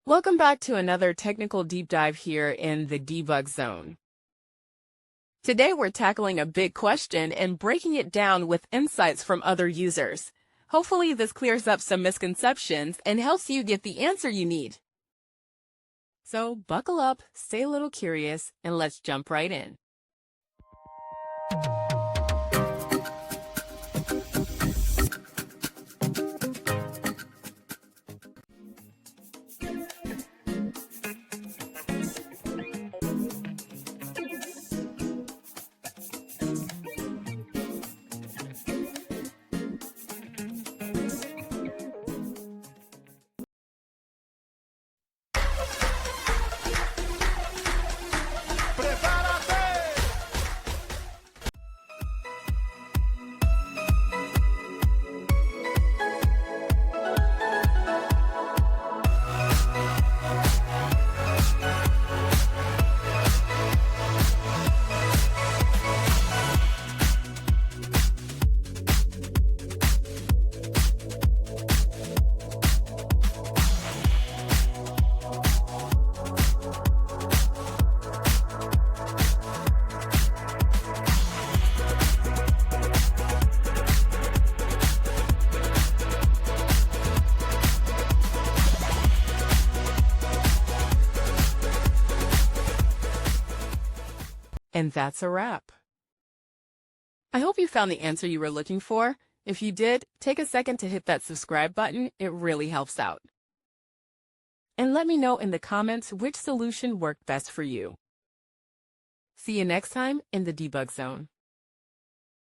Welcome back to another technical deep dive here in the debug zone. Today we're tackling a big question and breaking it down with insights from other users. Hopefully this clears up some misconceptions and helps you get the answer you need. So buckle up, stay a little curious, and let's jump right in. And that's a wrap. I hope you found the answer you were looking for. If you did, take a second to hit that subscribe button. It really helps out. And let me know in the comments which solution worked best for you. See you next time in the debug zone.